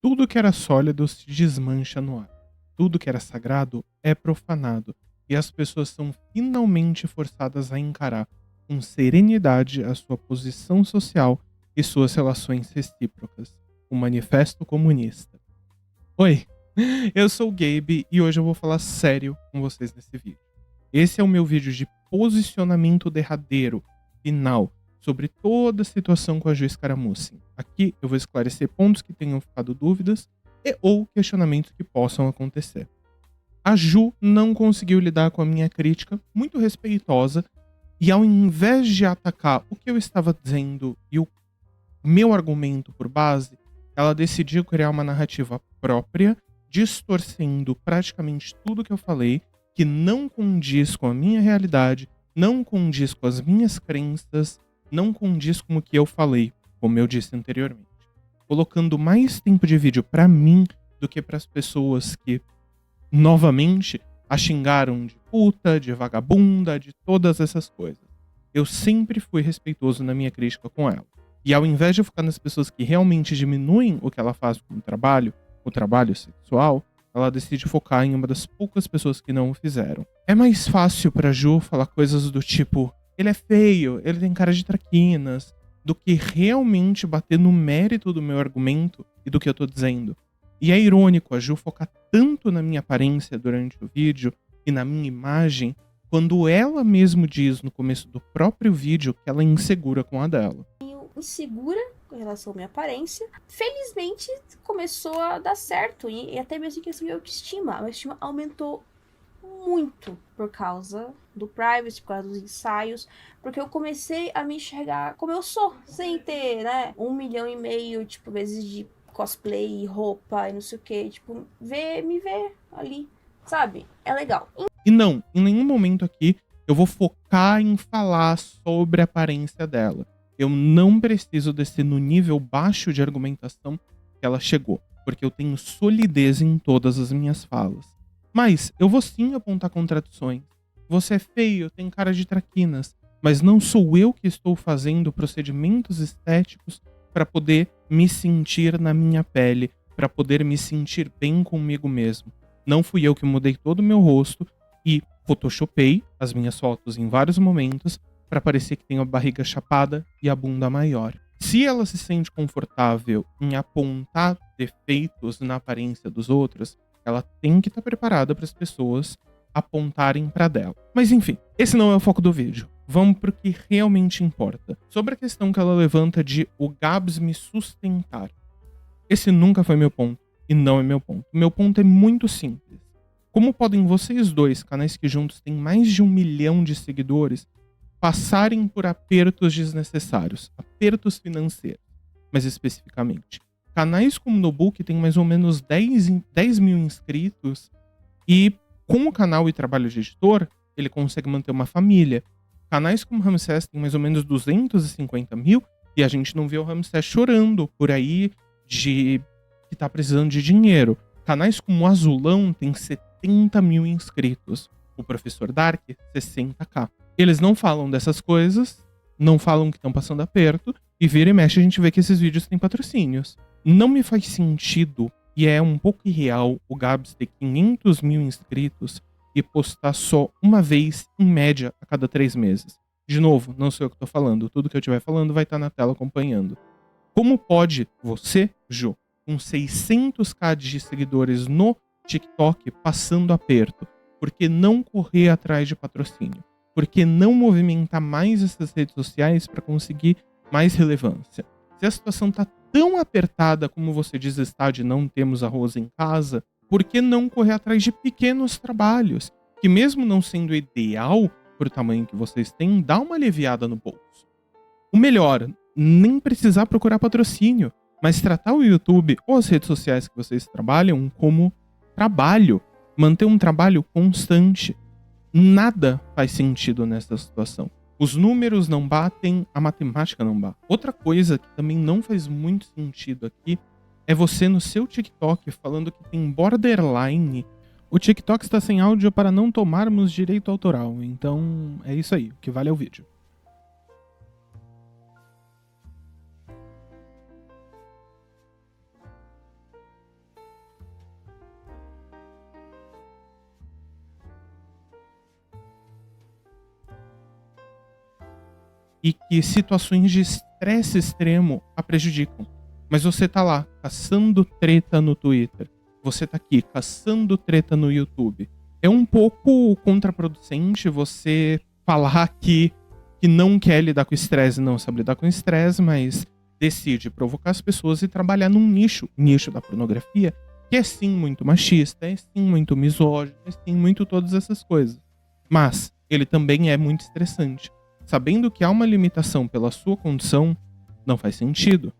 Tudo que era sólido se desmancha no ar. Tudo que era sagrado é profanado. E as pessoas são finalmente forçadas a encarar com serenidade a sua posição social e suas relações recíprocas. O Manifesto Comunista. Oi, eu sou o Gabe e hoje eu vou falar sério com vocês nesse vídeo. Esse é o meu vídeo de posicionamento derradeiro, final, sobre toda a situação com a Ju Scaramucci. Aqui eu vou esclarecer pontos que tenham ficado dúvidas e ou questionamentos que possam acontecer. A Ju não conseguiu lidar com a minha crítica, muito respeitosa, e ao invés de atacar o que eu estava dizendo e o meu argumento por base, ela decidiu criar uma narrativa própria, distorcendo praticamente tudo que eu falei, que não condiz com a minha realidade, não condiz com as minhas crenças, não condiz com o que eu falei, como eu disse anteriormente. Colocando mais tempo de vídeo pra mim do que para as pessoas que, novamente, a xingaram de puta, de vagabunda, de todas essas coisas. Eu sempre fui respeitoso na minha crítica com ela. E ao invés de focar nas pessoas que realmente diminuem o que ela faz como trabalho, o trabalho sexual, ela decide focar em uma das poucas pessoas que não o fizeram. É mais fácil pra Ju falar coisas do tipo, ele é feio, ele tem cara de traquinas, do que realmente bater no mérito do meu argumento e do que eu tô dizendo. E é irônico a Ju focar tanto na minha aparência durante o vídeo e na minha imagem, quando ela mesmo diz no começo do próprio vídeo que ela é insegura com a dela. Insegura com relação à minha aparência. Felizmente começou a dar certo e até mesmo em questão de autoestima. A autoestima aumentou muito por causa do privacy, por causa dos ensaios, porque eu comecei a me enxergar como eu sou, sem ter, né, 1,5 milhão, tipo, vezes de cosplay, roupa e não sei o que, tipo, me ver ali, sabe? É legal. E não, em nenhum momento aqui eu vou focar em falar sobre a aparência dela. Eu não preciso descer no nível baixo de argumentação que ela chegou, porque eu tenho solidez em todas as minhas falas. Mas eu vou sim apontar contradições. Você é feio, tem cara de traquinas, mas não sou eu que estou fazendo procedimentos estéticos para poder me sentir na minha pele, para poder me sentir bem comigo mesmo. Não fui eu que mudei todo o meu rosto e photoshopei as minhas fotos em vários momentos para parecer que tenho a barriga chapada e a bunda maior. Se ela se sente confortável em apontar defeitos na aparência dos outros, ela tem que estar preparada para as pessoas apontarem para dela. Mas enfim, esse não é o foco do vídeo. Vamos para o que realmente importa. Sobre a questão que ela levanta de o Gabs me sustentar. Esse nunca foi meu ponto e não é meu ponto. Meu ponto é muito simples. Como podem vocês dois, canais que juntos têm mais de 1 milhão de seguidores, passarem por apertos desnecessários, apertos financeiros, mais especificamente? Canais como Nobu, tem mais ou menos 10 mil inscritos, e com o canal e trabalho de editor, ele consegue manter uma família. Canais como Ramsés tem mais ou menos 250 mil, e a gente não vê o Ramsés chorando por aí de que tá precisando de dinheiro. Canais como o Azulão tem 70 mil inscritos. O Professor Dark, 60k. Eles não falam dessas coisas, não falam que estão passando aperto, e vira e mexe a gente vê que esses vídeos têm patrocínios. Não me faz sentido, e é um pouco irreal, o Gabs ter 500 mil inscritos e postar só uma vez, em média, a cada 3 meses. De novo, não sou eu que tô falando, tudo que eu estiver falando vai estar na tela acompanhando. Como pode você, Ju, com 600k de seguidores no TikTok passando aperto? Por que não correr atrás de patrocínio? Por que não movimentar mais essas redes sociais para conseguir mais relevância? Se a situação está tão apertada como você diz está de não termos arroz em casa, por que não correr atrás de pequenos trabalhos? Que mesmo não sendo ideal por tamanho que vocês têm, dá uma aliviada no bolso. O melhor, nem precisar procurar patrocínio, mas tratar o YouTube ou as redes sociais que vocês trabalham como trabalho. Manter um trabalho constante. Nada faz sentido nessa situação. Os números não batem, a matemática não bate. Outra coisa que também não faz muito sentido aqui é você no seu TikTok falando que tem borderline. O TikTok está sem áudio para não tomarmos direito autoral. Então é isso aí, o que vale é o vídeo. e que situações de estresse extremo a prejudicam. Mas você tá lá, caçando treta no Twitter. Você tá aqui, caçando treta no YouTube. É um pouco contraproducente você falar que não quer lidar com estresse, não sabe lidar com estresse, mas decide provocar as pessoas e trabalhar num nicho da pornografia, que é sim muito machista, é sim muito misógino, é sim muito todas essas coisas. Mas ele também é muito estressante. Sabendo que há uma limitação pela sua condição, não faz sentido.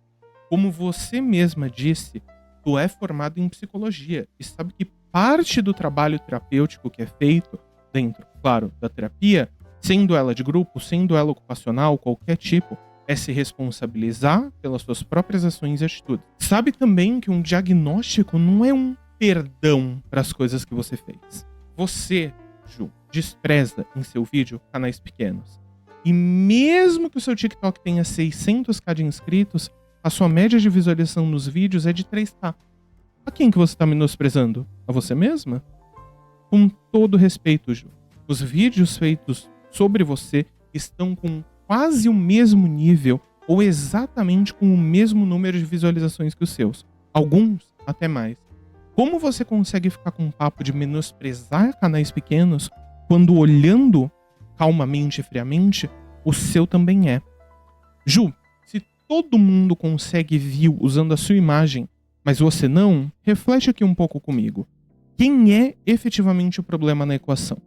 Como você mesma disse, tu é formado em psicologia e sabe que parte do trabalho terapêutico que é feito dentro, claro, da terapia, sendo ela de grupo, sendo ela ocupacional, qualquer tipo, é se responsabilizar pelas suas próprias ações e atitudes. Sabe também que um diagnóstico não é um perdão para as coisas que você fez. Você, Ju, despreza em seu vídeo canais pequenos. E mesmo que o seu TikTok tenha 600k de inscritos, a sua média de visualização nos vídeos é de 3k. A quem que você tá menosprezando? A você mesma? Com todo respeito, Ju, os vídeos feitos sobre você estão com quase o mesmo nível ou exatamente com o mesmo número de visualizações que os seus. Alguns até mais. Como você consegue ficar com um papo de menosprezar canais pequenos quando olhando calmamente e friamente, o seu também é? Ju, se todo mundo consegue view usando a sua imagem, mas você não, reflete aqui um pouco comigo. Quem é efetivamente o problema na equação?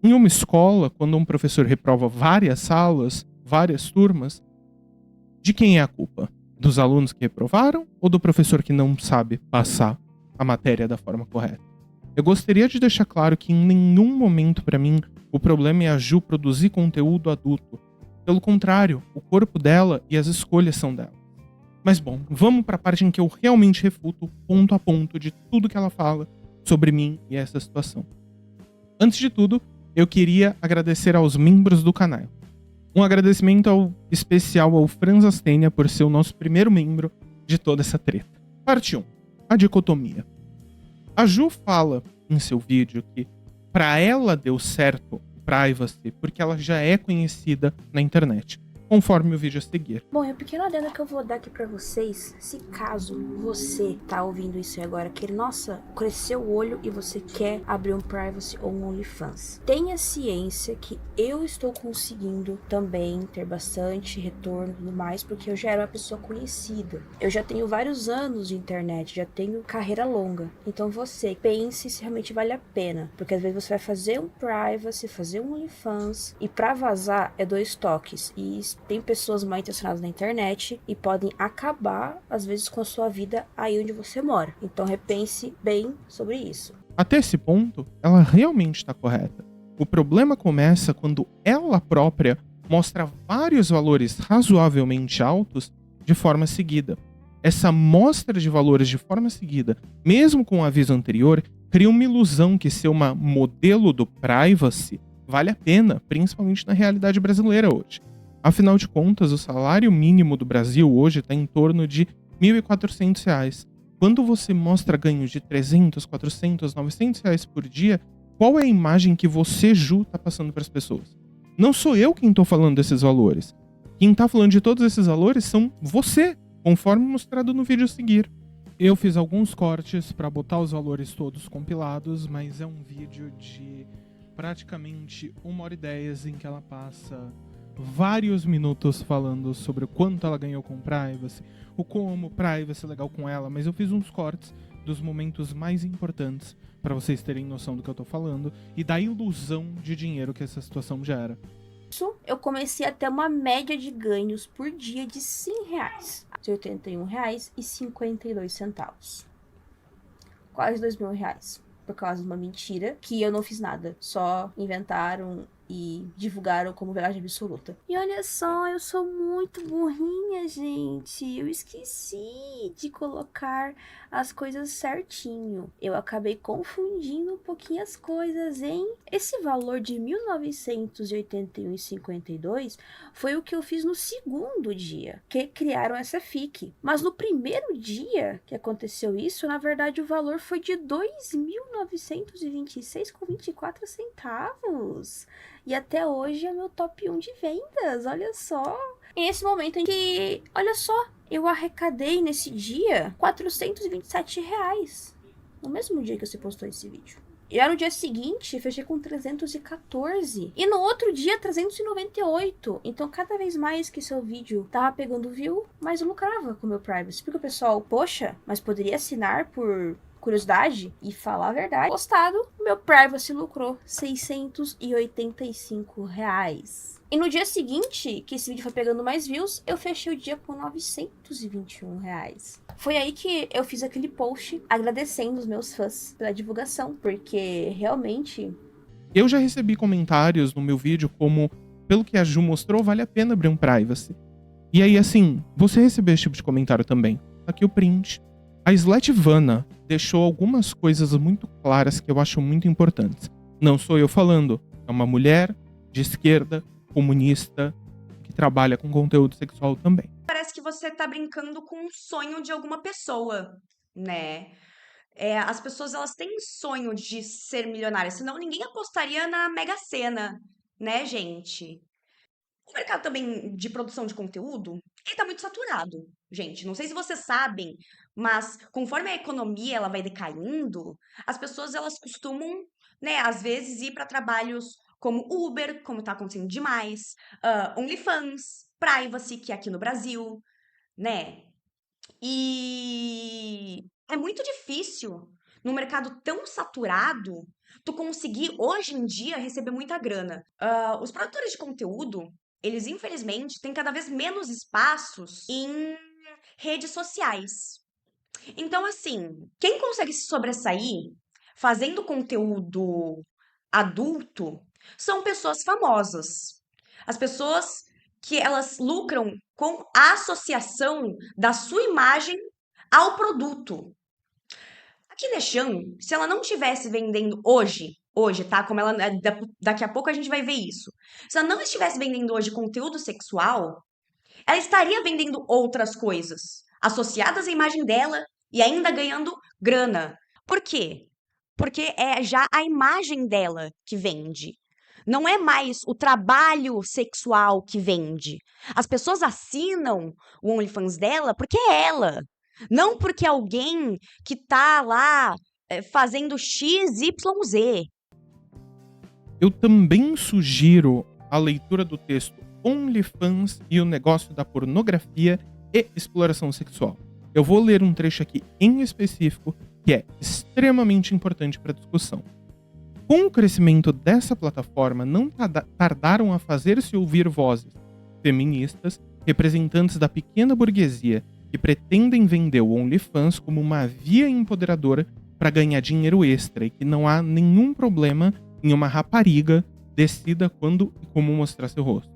Em uma escola, quando um professor reprova várias salas, várias turmas, de quem é a culpa? Dos alunos que reprovaram ou do professor que não sabe passar a matéria da forma correta? Eu gostaria de deixar claro que em nenhum momento para mim o problema é a Ju produzir conteúdo adulto. Pelo contrário, o corpo dela e as escolhas são dela. Mas bom, vamos para a parte em que eu realmente refuto ponto a ponto de tudo que ela fala sobre mim e essa situação. Antes de tudo, eu queria agradecer aos membros do canal. Um agradecimento especial ao Franz Astênia por ser o nosso primeiro membro de toda essa treta. Parte 1. A dicotomia. A Ju fala em seu vídeo que para ela deu certo o privacy porque ela já é conhecida na internet, conforme o vídeo a seguir. Bom, é um pequeno adendo que eu vou dar aqui pra vocês. Se caso você tá ouvindo isso aí agora, que nossa, cresceu o olho e você quer abrir um privacy ou um OnlyFans, tenha ciência que eu estou conseguindo também ter bastante retorno e tudo mais, porque eu já era uma pessoa conhecida. Eu já tenho vários anos de internet, já tenho carreira longa. Então você pense se realmente vale a pena, porque às vezes você vai fazer um privacy, fazer um OnlyFans e pra vazar é 2 toques e tem pessoas mal intencionadas na internet e podem acabar, às vezes, com a sua vida aí onde você mora. Então repense bem sobre isso. Até esse ponto, ela realmente está correta. O problema começa quando ela própria mostra vários valores razoavelmente altos de forma seguida. Essa mostra de valores de forma seguida, mesmo com o aviso anterior, cria uma ilusão que ser uma modelo do privacy vale a pena, principalmente na realidade brasileira hoje. Afinal de contas, o salário mínimo do Brasil hoje está em torno de R$ 1.400. Quando você mostra ganhos de 300, 400, 900 reais por dia, qual é a imagem que você, Ju, está passando para as pessoas? Não sou eu quem estou falando desses valores. Quem está falando de todos esses valores são você, conforme mostrado no vídeo a seguir. Eu fiz alguns cortes para botar os valores todos compilados, mas é um vídeo de praticamente 1h10 em que ela passa vários minutos falando sobre o quanto ela ganhou com privacy, o como privacy é legal com ela, mas eu fiz uns cortes dos momentos mais importantes para vocês terem noção do que eu tô falando e da ilusão de dinheiro que essa situação gera. Eu comecei a ter uma média de ganhos por dia de R$100, de R$81,52. Quase R$2.000. Por causa de uma mentira que eu não fiz nada. Só inventaram e divulgaram como verdade absoluta. E olha só, eu sou muito burrinha, gente. Eu esqueci de colocar as coisas certinho. Eu acabei confundindo um pouquinho as coisas, hein? Esse valor de R$1.981,52 foi o que eu fiz no segundo dia que criaram essa FIC. Mas no primeiro dia que aconteceu isso, na verdade o valor foi de R$2.926,24. E até hoje é o meu top 1 de vendas, olha só. E nesse momento em que, olha só, eu arrecadei nesse dia R$ 427. No mesmo dia que você postou esse vídeo. E aí no dia seguinte, eu fechei com 314. E no outro dia, 398. Então, cada vez mais que seu vídeo tava pegando view, mais eu lucrava com o meu privacy. Porque o pessoal, poxa, mas poderia assinar por curiosidade? E falar a verdade, postado, meu privacy lucrou R$ 685. E no dia seguinte, que esse vídeo foi pegando mais views, eu fechei o dia com R$ 921. Foi aí que eu fiz aquele post agradecendo os meus fãs pela divulgação, porque realmente... Eu já recebi comentários no meu vídeo como, pelo que a Ju mostrou, vale a pena abrir um privacy. E aí, assim, você recebeu esse tipo de comentário também. Aqui o print. A Sletvana deixou algumas coisas muito claras que eu acho muito importantes. Não sou eu falando, é uma mulher de esquerda, comunista, que trabalha com conteúdo sexual também. Parece que você tá brincando com um sonho de alguma pessoa, né? As pessoas, elas têm sonho de ser milionárias, senão ninguém apostaria na Mega Sena, né, gente? O mercado também de produção de conteúdo, ele tá muito saturado, gente. Não sei se vocês sabem, mas conforme a economia ela vai decaindo, as pessoas elas costumam, né, às vezes ir para trabalhos como Uber, como tá acontecendo demais, OnlyFans, Privacy, que é aqui no Brasil, né? E é muito difícil, num mercado tão saturado, tu conseguir, hoje em dia, receber muita grana. Os produtores de conteúdo, eles, infelizmente, têm cada vez menos espaços em redes sociais. Então, assim, quem consegue se sobressair fazendo conteúdo adulto são pessoas famosas. As pessoas que elas lucram com a associação da sua imagem ao produto. A Kardashian, se ela não estivesse vendendo hoje, tá? Como ela daqui a pouco a gente vai ver isso. Se ela não estivesse vendendo hoje conteúdo sexual, ela estaria vendendo outras coisas associadas à imagem dela e ainda ganhando grana. Por quê? Porque é já a imagem dela que vende. Não é mais o trabalho sexual que vende. As pessoas assinam o OnlyFans dela porque é ela. Não porque alguém que tá lá fazendo X, Y, Z. Eu também sugiro a leitura do texto OnlyFans e o negócio da pornografia e exploração sexual. Eu vou ler um trecho aqui em específico que é extremamente importante para a discussão. Com o crescimento dessa plataforma, não tardaram a fazer-se ouvir vozes feministas, representantes da pequena burguesia, que pretendem vender o OnlyFans como uma via empoderadora para ganhar dinheiro extra e que não há nenhum problema em uma rapariga decida quando e como mostrar seu rosto.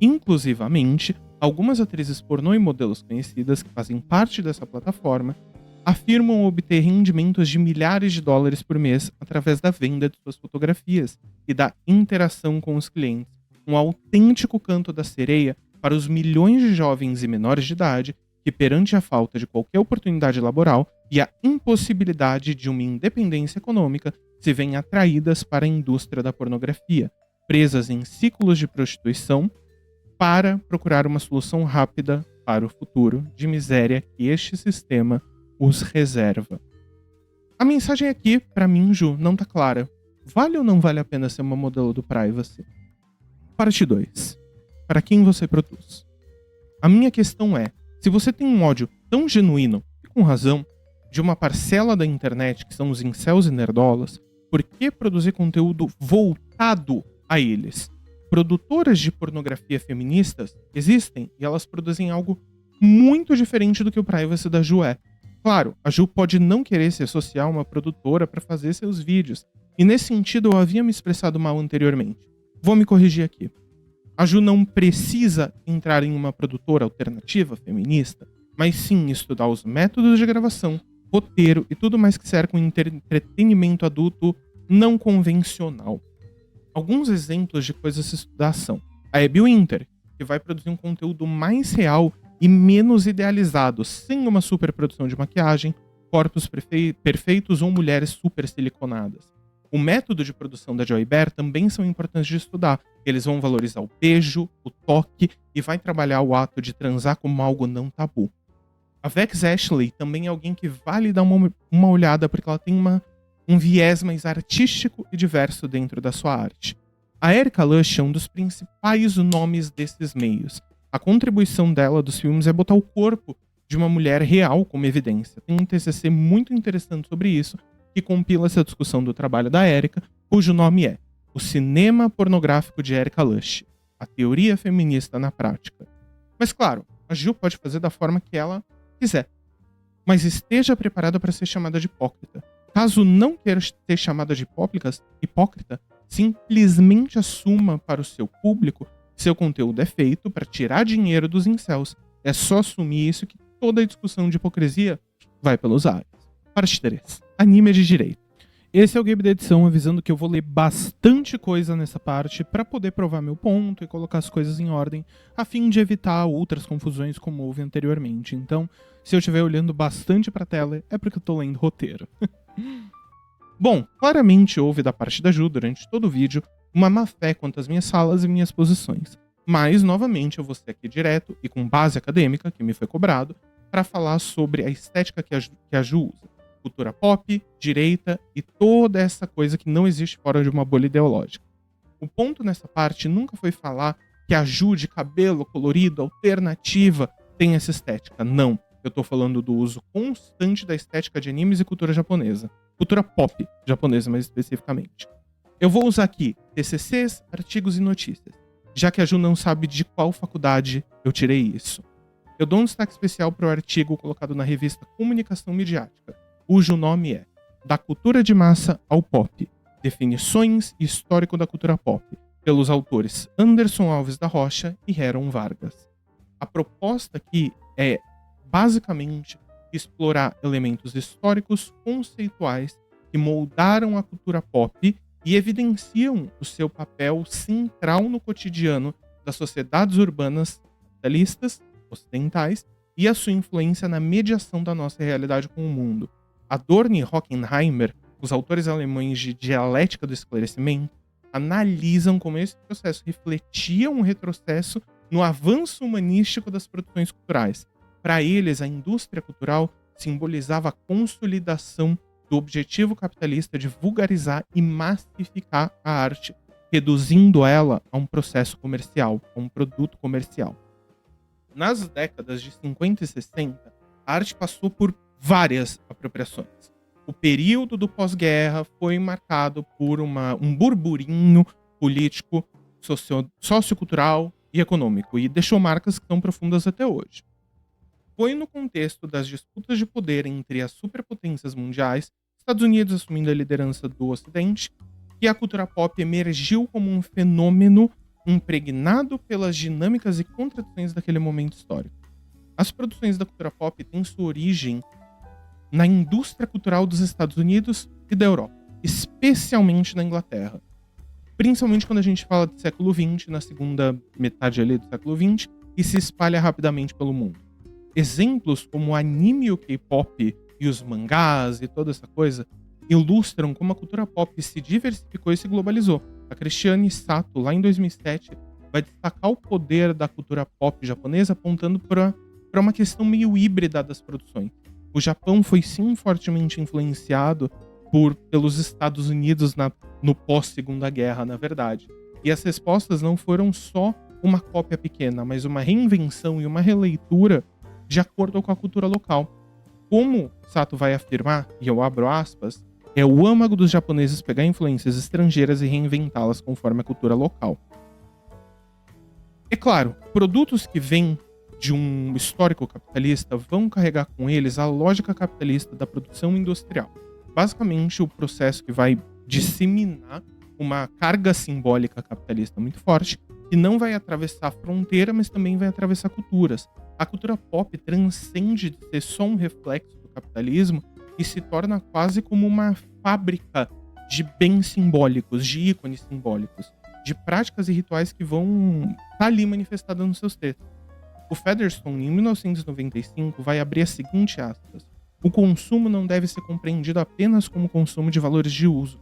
Inclusivamente, algumas atrizes pornô e modelos conhecidas que fazem parte dessa plataforma afirmam obter rendimentos de milhares de dólares por mês através da venda de suas fotografias e da interação com os clientes, um autêntico canto da sereia para os milhões de jovens e menores de idade que, perante a falta de qualquer oportunidade laboral e a impossibilidade de uma independência econômica, se veem atraídas para a indústria da pornografia, presas em ciclos de prostituição, para procurar uma solução rápida para o futuro de miséria que este sistema os reserva. A mensagem aqui, pra mim, Ju, não tá clara. Vale ou não vale a pena ser uma modelo do privacy? Parte 2. Para quem você produz? A minha questão é, se você tem um ódio tão genuíno, e com razão, de uma parcela da internet que são os incels e nerdolas, por que produzir conteúdo voltado a eles? Produtoras de pornografia feministas existem e elas produzem algo muito diferente do que o privacy da Ju é. Claro, a Ju pode não querer se associar a uma produtora para fazer seus vídeos, e nesse sentido eu havia me expressado mal anteriormente. Vou me corrigir aqui. A Ju não precisa entrar em uma produtora alternativa feminista, mas sim estudar os métodos de gravação, roteiro e tudo mais que cerca um entretenimento adulto não convencional. Alguns exemplos de coisas a se estudar são a Abby Winter, que vai produzir um conteúdo mais real e menos idealizado, sem uma superprodução de maquiagem, corpos perfeitos ou mulheres super siliconadas. O método de produção da Joy Bear também são importantes de estudar. Eles vão valorizar o beijo, o toque e vai trabalhar o ato de transar como algo não tabu. A Vex Ashley também é alguém que vale dar uma olhada porque ela tem um viés mais artístico e diverso dentro da sua arte. A Erika Lush é um dos principais nomes desses meios. A contribuição dela dos filmes é botar o corpo de uma mulher real como evidência. Tem um TCC muito interessante sobre isso, que compila essa discussão do trabalho da Erika, cujo nome é O Cinema Pornográfico de Erika Lush, a Teoria Feminista na Prática. Mas claro, a Gil pode fazer da forma que ela quiser. Mas esteja preparada para ser chamada de hipócrita. Caso não queira ser chamada de hipócrita, simplesmente assuma para o seu público que seu conteúdo é feito para tirar dinheiro dos incels. É só assumir isso que toda a discussão de hipocrisia vai pelos ares. Parte 3. Anime de direito. Esse é o Gabe da edição, avisando que eu vou ler bastante coisa nessa parte para poder provar meu ponto e colocar as coisas em ordem, a fim de evitar outras confusões como houve anteriormente. Então, se eu estiver olhando bastante para a tela, é porque eu tô lendo roteiro. Bom, claramente houve da parte da Ju, durante todo o vídeo, uma má fé quanto às minhas falas e minhas posições. Mas, novamente, eu vou ser aqui direto e com base acadêmica, que me foi cobrado, para falar sobre a estética que a Ju usa. Cultura pop, direita e toda essa coisa que não existe fora de uma bolha ideológica. O ponto nessa parte nunca foi falar que a Ju de cabelo colorido, alternativa, tem essa estética. Não. Eu tô falando do uso constante da estética de animes e cultura japonesa. Cultura pop japonesa, mais especificamente. Eu vou usar aqui TCCs, artigos e notícias, já que a Ju não sabe de qual faculdade eu tirei isso. Eu dou um destaque especial para o artigo colocado na revista Comunicação Midiática, cujo nome é Da Cultura de Massa ao Pop, Definições e Histórico da Cultura Pop, pelos autores Anderson Alves da Rocha e Heron Vargas. A proposta aqui é, basicamente, explorar elementos históricos conceituais que moldaram a cultura pop e evidenciam o seu papel central no cotidiano das sociedades urbanas capitalistas, ocidentais, e a sua influência na mediação da nossa realidade com o mundo. Adorno e Horkheimer, os autores alemães de Dialética do Esclarecimento, analisam como esse processo refletia um retrocesso no avanço humanístico das produções culturais. Para eles, a indústria cultural simbolizava a consolidação do objetivo capitalista de vulgarizar e massificar a arte, reduzindo ela a um processo comercial, a um produto comercial. Nas décadas de 50 e 60, a arte passou por várias apropriações. O período do pós-guerra foi marcado por um burburinho político, sociocultural e econômico, e deixou marcas que são profundas até hoje. Foi no contexto das disputas de poder entre as superpotências mundiais, Estados Unidos assumindo a liderança do Ocidente, que a cultura pop emergiu como um fenômeno impregnado pelas dinâmicas e contradições daquele momento histórico. As produções da cultura pop têm sua origem na indústria cultural dos Estados Unidos e da Europa, especialmente na Inglaterra. Principalmente quando a gente fala do século XX, na segunda metade ali do século XX, e se espalha rapidamente pelo mundo. Exemplos como o anime e o K-pop e os mangás e toda essa coisa ilustram como a cultura pop se diversificou e se globalizou. A Cristiane Sato, lá em 2007, vai destacar o poder da cultura pop japonesa apontando para uma questão meio híbrida das produções. O Japão foi sim fortemente influenciado pelos Estados Unidos no pós-Segunda Guerra, na verdade. E as respostas não foram só uma cópia pequena, mas uma reinvenção e uma releitura de acordo com a cultura local. Como Sato vai afirmar, e eu abro aspas, é o âmago dos japoneses pegar influências estrangeiras e reinventá-las conforme a cultura local. É claro, produtos que vêm de um histórico capitalista vão carregar com eles a lógica capitalista da produção industrial. Basicamente, o processo que vai disseminar uma carga simbólica capitalista muito forte, que não vai atravessar a fronteira, mas também vai atravessar culturas. A cultura pop transcende de ser só um reflexo do capitalismo e se torna quase como uma fábrica de bens simbólicos, de ícones simbólicos, de práticas e rituais que vão estar ali manifestadas nos seus textos. O Featherstone, em 1995, vai abrir a seguinte aspas: o consumo não deve ser compreendido apenas como consumo de valores de uso,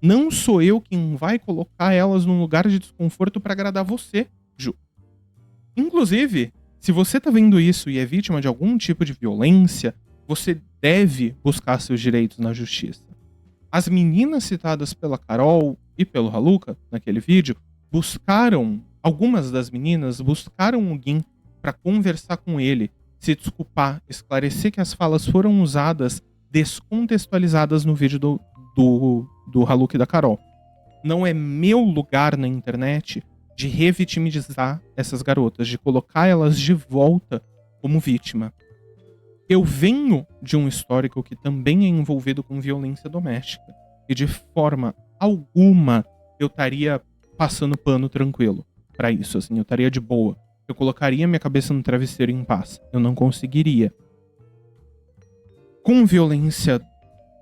Não sou eu quem vai colocar elas num lugar de desconforto pra agradar você, Ju. Inclusive, se você tá vendo isso e é vítima de algum tipo de violência, você deve buscar seus direitos na justiça. As meninas citadas pela Carol e pelo Haluka naquele vídeo algumas das meninas buscaram o Gin pra conversar com ele, se desculpar, esclarecer que as falas foram usadas descontextualizadas no vídeo do Haluka e da Carol. Não é meu lugar na internet de revitimizar essas garotas, de colocar elas de volta como vítima. Eu venho de um histórico que também é envolvido com violência doméstica. E de forma alguma eu estaria passando pano tranquilo pra isso, assim, eu estaria de boa. Eu colocaria minha cabeça no travesseiro em paz. Eu não conseguiria. Com violência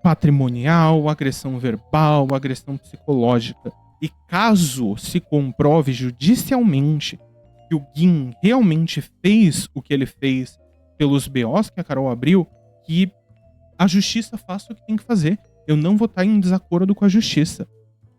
patrimonial, agressão verbal, agressão psicológica. E caso se comprove judicialmente que o Gin realmente fez o que ele fez pelos BOs que a Carol abriu, que a justiça faça o que tem que fazer. Eu não vou estar em desacordo com a justiça.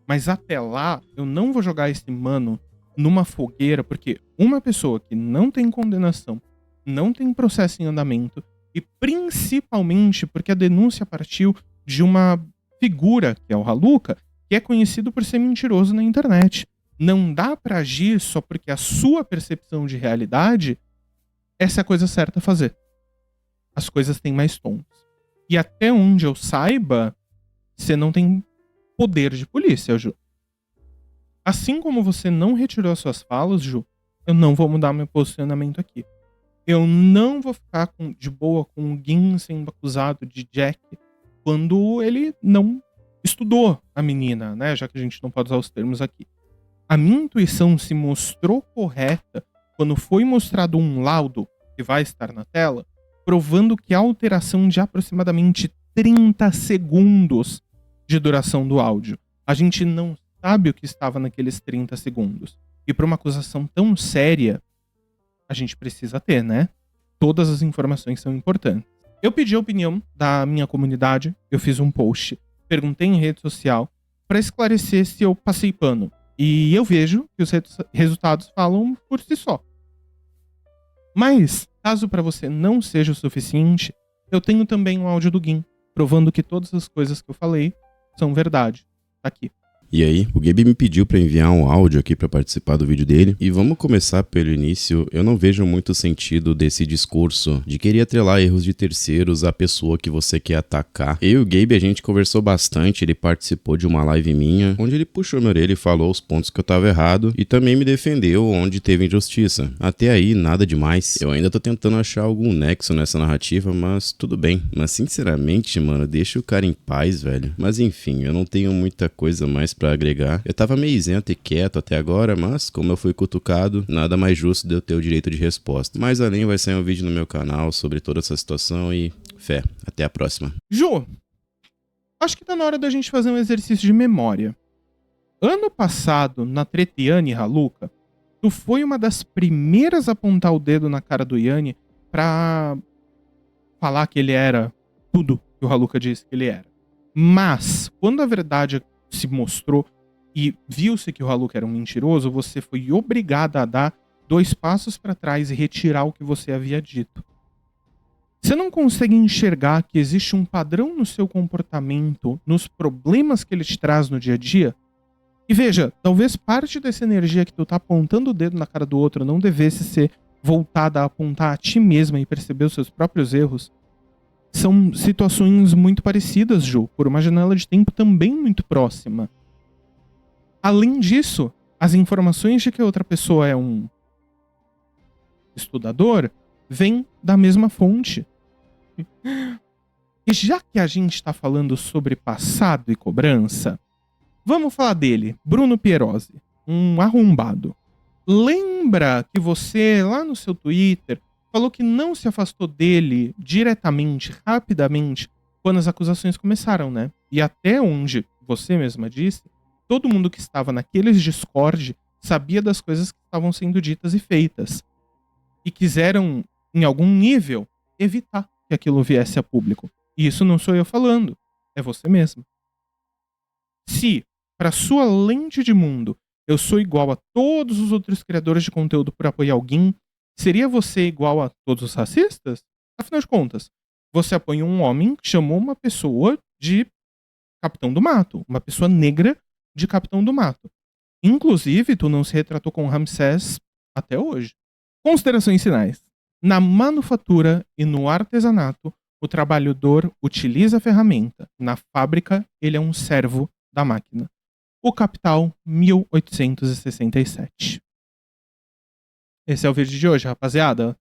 Mas até lá, eu não vou jogar esse mano numa fogueira, porque uma pessoa que não tem condenação, não tem processo em andamento, e principalmente porque a denúncia partiu de uma figura, que é o Haluka, que é conhecido por ser mentiroso na internet. Não dá pra agir só porque a sua percepção de realidade essa é a coisa certa a fazer. As coisas têm mais tons. E até onde eu saiba, você não tem poder de polícia, Ju. Assim como você não retirou as suas falas, Ju, eu não vou mudar meu posicionamento aqui. Eu não vou ficar de boa com o Gin sendo acusado de Jack quando ele não estudou a menina, né? Já que a gente não pode usar os termos aqui. A minha intuição se mostrou correta quando foi mostrado um laudo, que vai estar na tela, provando que a alteração de aproximadamente 30 segundos de duração do áudio. A gente não sabe o que estava naqueles 30 segundos. E para uma acusação tão séria, a gente precisa ter, né? Todas as informações são importantes. Eu pedi a opinião da minha comunidade, eu fiz um post, perguntei em rede social para esclarecer se eu passei pano. E eu vejo que os resultados falam por si só. Mas, caso para você não seja o suficiente, eu tenho também um áudio do Gin, provando que todas as coisas que eu falei são verdade. Tá aqui. E aí, o Gabe me pediu pra enviar um áudio aqui pra participar do vídeo dele. E vamos começar pelo início. Eu não vejo muito sentido desse discurso de querer atrelar erros de terceiros à pessoa que você quer atacar. Eu e o Gabe, a gente conversou bastante, ele participou de uma live minha, onde ele puxou minha orelha e falou os pontos que eu tava errado, e também me defendeu onde teve injustiça. Até aí, nada demais. Eu ainda tô tentando achar algum nexo nessa narrativa, mas tudo bem. Mas sinceramente, mano, deixa o cara em paz, velho. Mas enfim, eu não tenho muita coisa mais pra agregar. Eu tava meio isento e quieto até agora, mas como eu fui cutucado, nada mais justo de eu ter o direito de resposta. Mais além, vai sair um vídeo no meu canal sobre toda essa situação e fé. Até a próxima. Ju, acho que tá na hora da gente fazer um exercício de memória. Ano passado, na treta Yanni e Haluka, tu foi uma das primeiras a apontar o dedo na cara do Yanni pra falar que ele era tudo que o Haluka disse que ele era. Mas, quando a verdade se mostrou e viu-se que o Haluka era um mentiroso, você foi obrigada a dar 2 passos para trás e retirar o que você havia dito. Você não consegue enxergar que existe um padrão no seu comportamento, nos problemas que ele te traz no dia a dia? E veja, talvez parte dessa energia que tu tá apontando o dedo na cara do outro não devesse ser voltada a apontar a ti mesma e perceber os seus próprios erros. São situações muito parecidas, Ju, por uma janela de tempo também muito próxima. Além disso, as informações de que a outra pessoa é um estudador vêm da mesma fonte. E já que a gente está falando sobre passado e cobrança, vamos falar dele, Bruno Pierosi, um arrombado. Lembra que você, lá no seu Twitter, falou que não se afastou dele diretamente, rapidamente, quando as acusações começaram, né? E até onde você mesma disse, todo mundo que estava naqueles Discord sabia das coisas que estavam sendo ditas e feitas. E quiseram, em algum nível, evitar que aquilo viesse a público. E isso não sou eu falando, é você mesma. Se para sua lente de mundo, eu sou igual a todos os outros criadores de conteúdo por apoiar alguém, seria você igual a todos os racistas? Afinal de contas, você apoia um homem que chamou uma pessoa de Capitão do Mato, uma pessoa negra de Capitão do Mato. Inclusive, tu não se retratou com Ramsés até hoje. Considerações finais. Na manufatura e no artesanato, o trabalhador utiliza a ferramenta. Na fábrica, ele é um servo da máquina. O Capital, 1867. Esse é o vídeo de hoje, rapaziada.